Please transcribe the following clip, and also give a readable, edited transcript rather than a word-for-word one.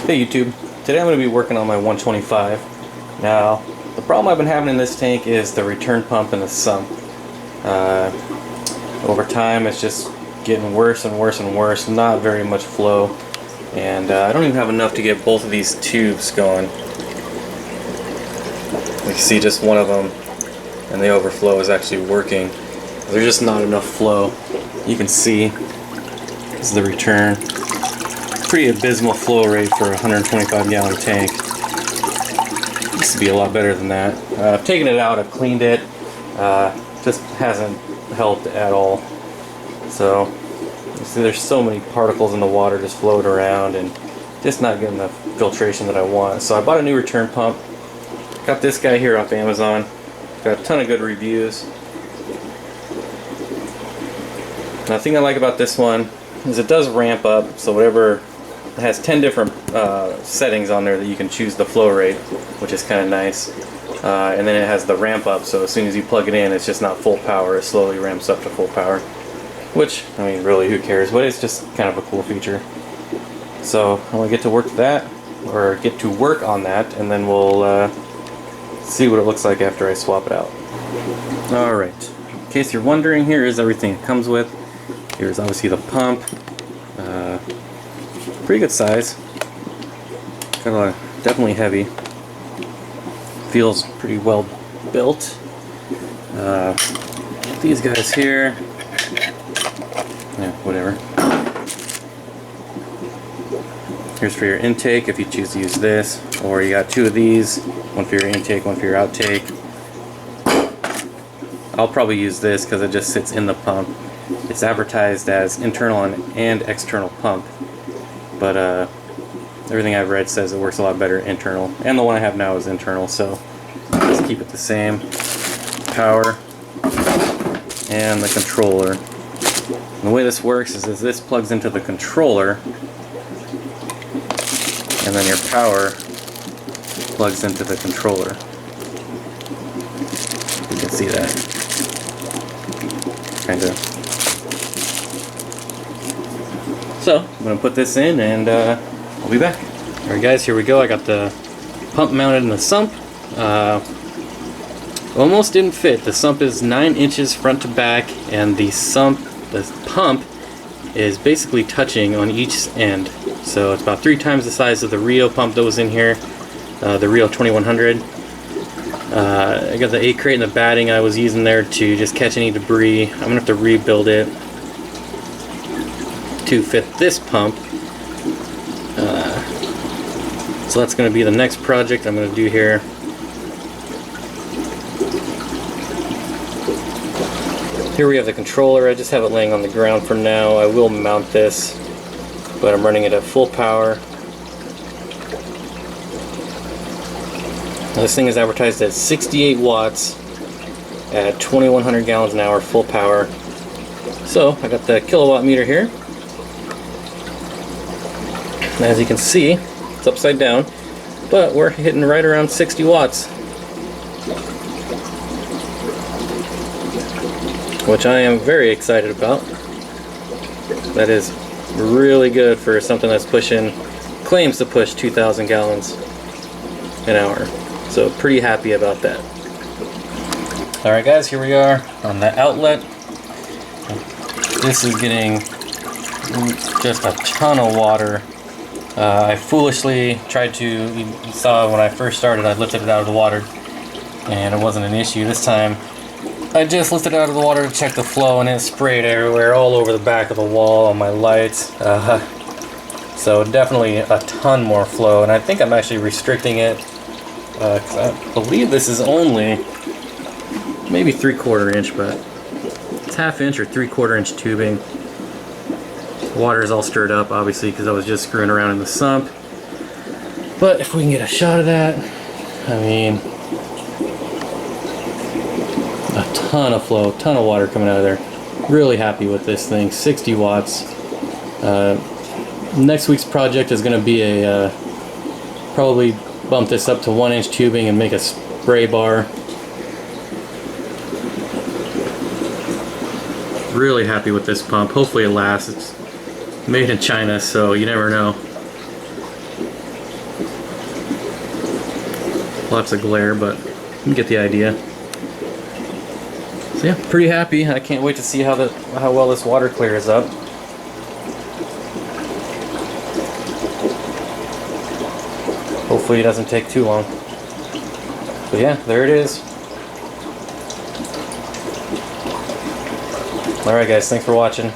Hey YouTube, today I'm going to be working on my 125. Now, the problem I've been having in this tank is the return pump and the sump. Over time it's just getting worse and worse and worse, not very much flow, and I don't even have enough to get both of these tubes going. You can see just one of them and the overflow is actually working. There's just not enough flow. You can see this is the return. Pretty abysmal flow rate for a 125 gallon tank. Used to be a lot better than that. I've taken it out, I've cleaned it, just hasn't helped at all. So you see there's so many particles in the water just floating around and just not getting the filtration that I want. So I bought a new return pump. Got this guy here off Amazon. Got a ton of good reviews. Now, the thing I like about this one is it does ramp up, so whatever. It has 10 different settings on there that you can choose the flow rate, which is kind of nice. And then it has the ramp up, so as soon as you plug it in, it's just not full power. It slowly ramps up to full power, which, I mean, really, who cares? But it's just kind of a cool feature. So I'm gonna get to work on that, and then we'll see what it looks like after I swap it out. All right. In case you're wondering, here is everything it comes with. Here's obviously the pump. Pretty good size. Definitely heavy. Feels pretty well built. These guys here. Yeah, whatever. Here's for your intake if you choose to use this, or you got two of these, one for your intake, one for your outtake. I'll probably use this because it just sits in the pump. It's advertised as internal and external pump, but everything I've read says it works a lot better internal, and the one I have now is internal, so let's keep it the same. Power and the controller. And the way this works is this plugs into the controller, and then your power plugs into the controller. You can see that. Kind of. So, I'm going to put this in and I'll be back. Alright guys, here we go. I got the pump mounted in the sump. Almost didn't fit. The sump is 9 inches front to back, and the pump is basically touching on each end. So it's about 3 times the size of the Rio pump that was in here, the Rio 2100. I got the 8 crate and the batting I was using there to just catch any debris. I'm going to have to rebuild it to fit this pump. So that's going to be the next project I'm going to do here. Here we have the controller. I just have it laying on the ground for now. I will mount this, but I'm running it at full power. Now, this thing is advertised at 68 watts at 2100 gallons an hour full power. So I got the kilowatt meter here. And as you can see, it's upside down, but we're hitting right around 60 watts. Which I am very excited about. That is really good for something that's claims to push 2,000 gallons an hour. So pretty happy about that. Alright guys, here we are on the outlet. This is getting just a ton of water. I foolishly tried to, you saw when I first started, I lifted it out of the water and it wasn't an issue. This time I just lifted it out of the water to check the flow, and it sprayed everywhere, all over the back of the wall, on my lights. So definitely a ton more flow, and I think I'm actually restricting it because I believe this is only maybe 3/4 inch, but it's 1/2 inch or 3/4 inch tubing. Water is all stirred up, obviously, because I was just screwing around in the sump. But if we can get a shot of that, I mean, a ton of flow, ton of water coming out of there. Really happy with this thing. 60 watts. Next week's project is going to be probably bump this up to 1 inch tubing and make a spray bar. Really happy with this pump. Hopefully it lasts. It's made in China, so you never know. Lots of glare, but you get the idea. So yeah, pretty happy. I can't wait to see how well this water clears up. Hopefully it doesn't take too long. But yeah, there it is. Alright guys, thanks for watching.